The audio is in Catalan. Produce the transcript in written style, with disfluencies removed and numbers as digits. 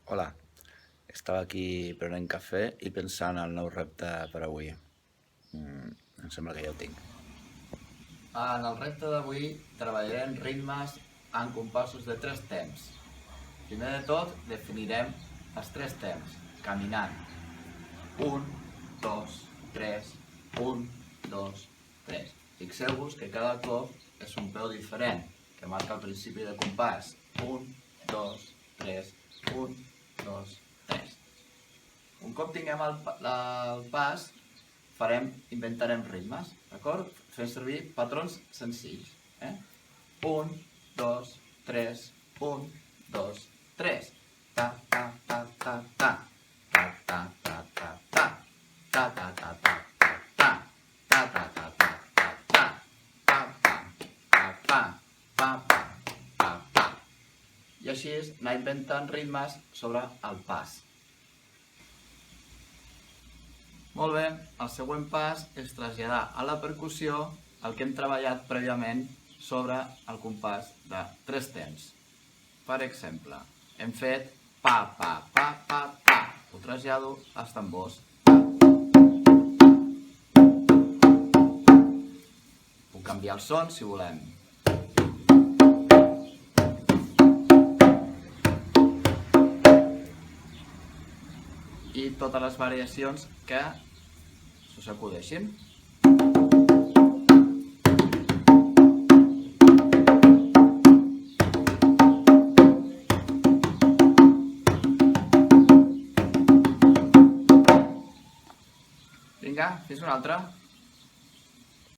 Hola, estava aquí prenent cafè i pensant en el nou repte per avui. Em sembla que ja ho tinc. En el repte d'avui treballarem ritmes en compassos de 3 temps. Primer de tot definirem els 3 temps, caminant. 1, 2, 3, 1, 2, 3. Fixeu-vos que cada cop és un peu diferent, que marca el principi de compàs. 1, 2, 3, 1, 2, 3. Un cop tinguem el pas, inventarem ritmes, d'acord? Fem servir patrons senzills. 1, 2, 3, 1, 2, 3. Ta, ta, ta, ta, ta. Ta, ta, ta, ta, ta. Ta, ta, ta, ta, ta, ta. Ta, ta, ta, ta, ta, ta. Pa, pa, pa, pa, pa, pa, pa, pa. I així és anar inventant ritmes sobre el pas. Molt bé, el següent pas és traslladar a la percussió el que hem treballat prèviament sobre el compàs de 3 temps. Per exemple, hem fet pa, pa, pa, pa, pa. Ho trasllado als tambors. Puc canviar el son si volem. I totes les variacions que us acudeixin. Vinga, fins una altra.